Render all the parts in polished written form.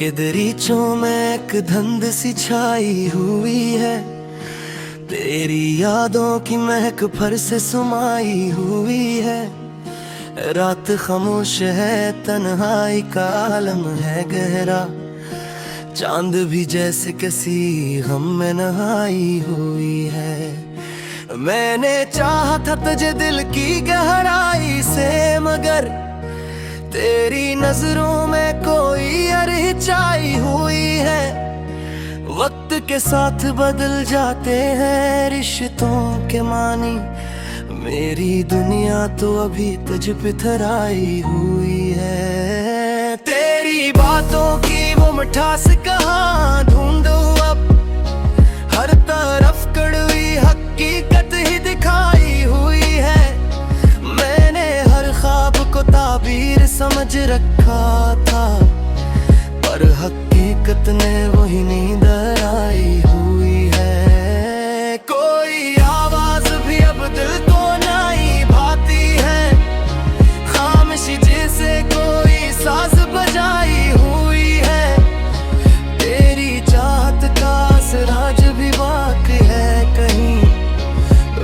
के दरीचों में एक धुंध सी छाई हुई है, तेरी यादों की महक फर से सुमाई हुई है। रात खामोश है, तन्हाई का आलम है गहरा, चांद भी जैसे किसी गम में नहाई हुई है। मैंने चाहा था तुझे दिल की गहराई से, मगर तेरी नजरों में कोई अरहिचाई हुई है। वक्त के साथ बदल जाते हैं रिश्तों के मानी, मेरी दुनिया तो अभी तुझ पे थराई हुई है। तेरी बातों की वो मिठास कहाँ ढूंढूं अब, हर तरफ कड़वी हकीकत ही दिखाई हुई है। मैंने हर ख्वाब को ताबीर समझ रखा था, पर हकीकत ने वही नींद आई हुई है। कोई आवाज भी अब दिल को नहीं भाती है, खामोशी जैसे कोई साज बजाई हुई है। तेरी चाहत का असराज भी बाकी है कहीं,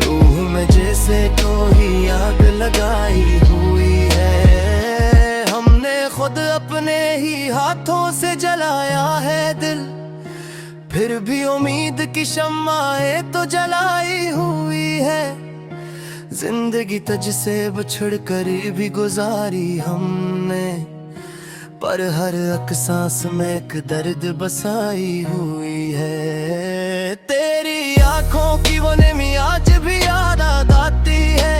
रूह में जैसे कोई आग लगाई हुई है। हमने खुद अपने ही हाथों से जलाया है दिल, फिर भी उम्मीद की शम्माएं तो जलाई हुई है। जिंदगी तुझसे बिछड़ कर भी गुजारी हमने, पर हर एक सांस में एक दर्द बसाई हुई है। तेरी आंखों की वो नमी आज भी याद आती है,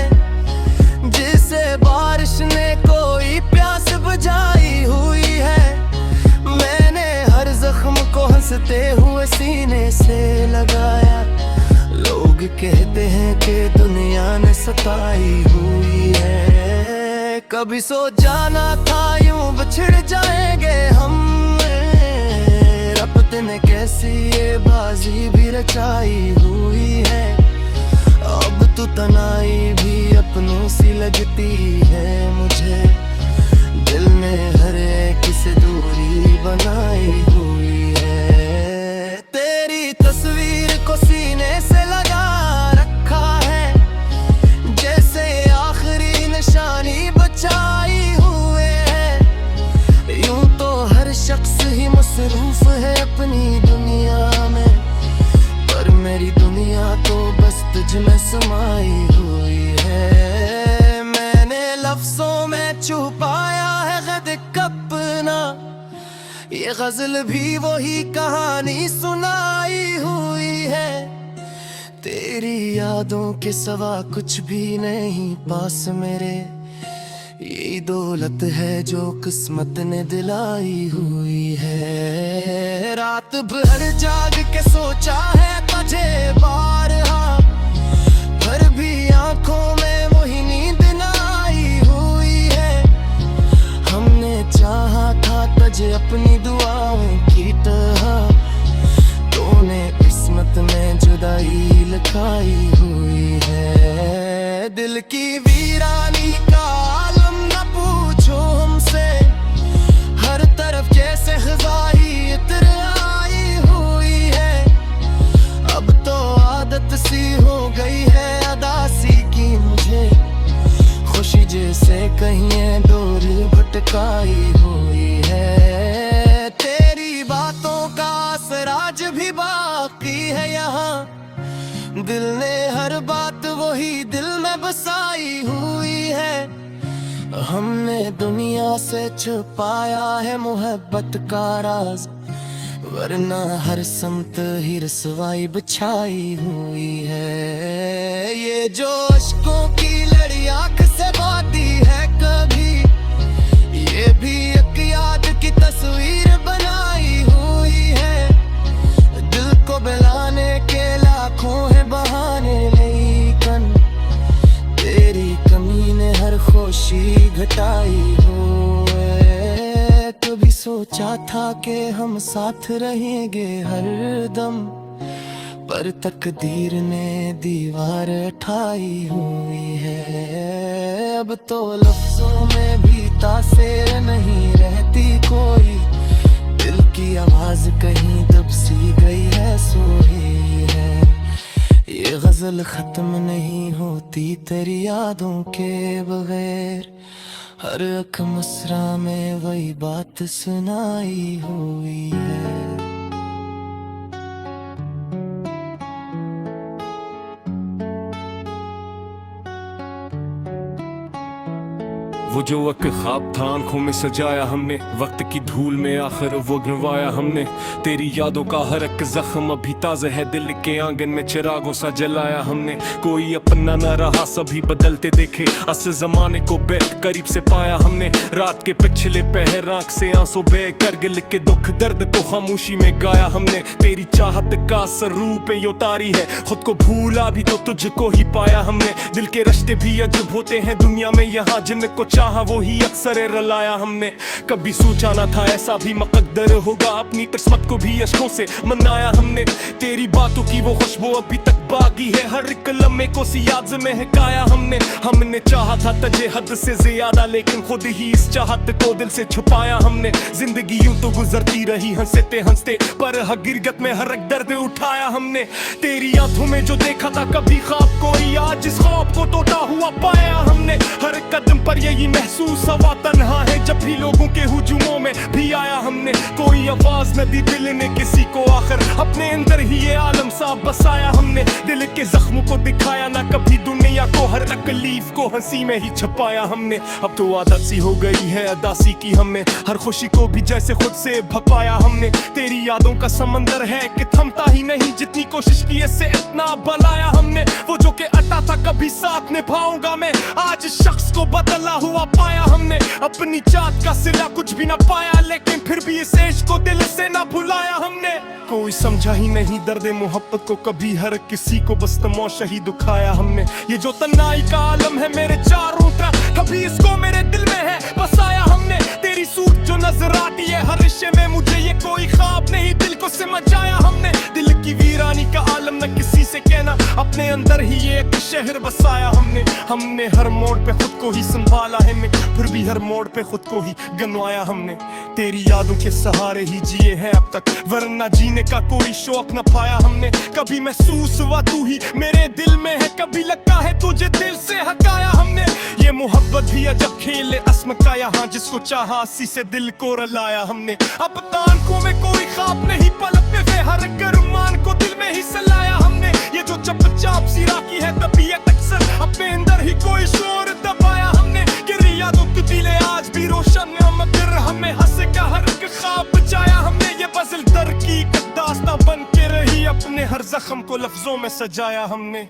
जिसे बारिश ने कोई प्यास बुझाई हुई है। मैंने हर जख्म को हंसते हुए सीने से लगाया, लोग कहते हैं कि दुनिया ने सताई हुई है। कभी सोचा ना था यूं बिछड़ जाएंगे हम, रब ने कैसी ये बाजी भी रचाई हुई है। अब तो तनाई भी अपनों सी लगती है मुझे, दिल ने हर एक से दूरी बनाई हुई है। तेरी तस्वीर को सीने से लगा रखा है, जैसे आखिरी निशानी बचाई हुए है। यूं तो हर शख्स ही मसरूफ है अपनी दुनिया में, पर मेरी दुनिया तो बस तुझ में समाई हुई है। मैंने लफ्जों में छुपाया है ग़द्र अपना, ये गजल भी वही कहानी सुनाई हुई है। तेरी यादों के सिवा कुछ भी नहीं पास मेरे, ये दौलत है जो किस्मत ने दिलाई हुई है। रात भर जाग के सोचा है तुझे बारहा, पर भी आंखों में वही नींद ना आई हुई है। हमने चाहा था तुझे अपनी दुआओं की तरह, तूने किस्मत में जुदाई लिखाई हुई है। दिल की वीरानी का आलम न पूछो हमसे, हर तरफ जैसे ख़ज़ाई इत्र आई हुई है। अब तो आदत सी हो गई है अदासी की मुझे, खुशी जैसे कहीं दूर भटकाई हुई है। तेरी बातों का असर आज भी बाकी है यहाँ, दिल ने हर बात वही दिल में बसाई हुई है। हमने दुनिया से छुपाया है मोहब्बत का राज, वरना हर समत ही रसवाई बिछाई हुई है। ये जो अश्कों की लड़ी आंख से बहती है कभी, ये भी एक याद की तस्वीर बनाई हुई है। दिल को बुलाने के लाखों है बहाने, लेकिन तेरी कमी ने हर खुशी घटाई हुई। कभी सोचा था कि हम साथ रहेंगे हर दम, पर तकदीर ने दीवार ठाई हुई है। अब तो लफ्जों में भी तासीर नहीं रहती कोई, दिल की आवाज कहीं दब सी गई है, सोई है। ये गजल खत्म नहीं होती तेरी यादों के बगैर, हर एक मसरा में वही बात सुनाई हुई है। वो जो वक्त ख्वाब था आंखों में सजाया हमने, वक्त की धूल में आखिर वो गिरवाया हमने। तेरी यादों का हर एक जख्म अभी ताज़ा है, दिल के आंगन में चिरागों सा जलाया हमने। कोई अपना न रहा सभी बदलते देखे, असल जमाने को करीब से पाया हमने। रात के पिछले पहर आंख से आंसू बह कर गिल के दुख दर्द को खामोशी में गाया हमने। तेरी चाहत का स्वरूप ये उतारी है, खुद को भूला भी तो तुझको ही पाया हमने। दिल के रिश्ते भी अजब होते हैं दुनिया में यहाँ, जिनको चाहा वो ही अक्सर रलाया हमने। कभी सोचा ना था ऐसा भी मुकद्दर होगा, अपनी किस्मत को भी अश्कों से मनाया हमने। तेरी बातों की वो खुशबू अभी तक बाकी है, हर एक लम्हे को सी याद में महकाया हमने। हमने चाहा था तुझे हद से ज्यादा, लेकिन खुद ही इस चाहत को दिल से छुपाया हमने। जिंदगी यूं तो गुजरती रही हंसते हंसते, पर हकीकत में हर एक दर्द उठाया हमने। तेरी आंखों में जो देखा था कभी ख्वाब कोई, आज जिस ख्वाब को तोता हुआ पाया हमने। हर कदम पर यही महसूस हवा तन्हा है, जब भी लोगों के हुजूमों में भी आया हमने। कोई आवाज न दी दिल ने किसी को, आखिर अपने अंदर ही ये आलम सा बसाया हमने। दिल के जख्मों को दिखाया ना कभी दुनिया को, हर तकलीफ को हंसी में ही छुपाया हमने। अब तो आदत सी हो गई है अदासी की हमने, हर खुशी को भी जैसे खुद से भपाया हमने। तेरी यादों का समंदर है कि थमता ही नहीं, जितनी कोशिश की इससे इतना बनाया हमने। वो जो के अटा था कभी साथ निभाऊंगा मैं, आज इस शख्स को बदला हुआ पाया हमने। अपनी चाहत का सिला कुछ भी ना पाया, लेकिन फिर भी इस इश्क को दिल से ना भुलाया हमने। कोई समझा ही नहीं दर्द मोहब्बत को कभी, हर किसी को बस तमाशा ही दुखाया हमने। ये जो तन्हाई का आलम है मेरे चारों तरफ, कभी इसको मेरे दिल में है बसाया हमने। तेरी सूरत जो नजर आती है हर रिश्ते में मुझे, ये कोई ख्वाब नहीं दिल को समझाया हमने। दिल की वीरानी का आलम न किसी से कहना, अपने अंदर ही ये एक शहर बसाया हमने। हमने हर मोड़ पे खुद को ही संभाला है, फिर भी हर मोड़ पे खुद को ही गंवाया हमने। तेरी यादों के सहारे ही जिए हैं अब तक, वरना जीने का कोई शौक न पाया हमने। कभी महसूस हुआ तू ही मेरे दिल में है, कभी लगता है तुझे दिल से हटाया हमने। ये मोहब्बत भी अजब खेल है अस्म का यहाँ, जिसको चाहा उसी से दिल को रलाया हमने। अब तानकों में कोई ख्वाब नहीं पलक पे वे, हर एक अरमान को दिल में ही सलाया हमने। ये जो चपचाप सी राखी है तबीयत अक्सर, अपने अंदर ही कोई शोर दबाया हमने। गिरी यादों के दिले आज भी रोशन है, मगर हमें हंस का हर एक ख्वाब बचाया हमने। ये गजल दर की दास्तां बन के रही, अपने हर जख्म को लफ्जों में सजाया हमने।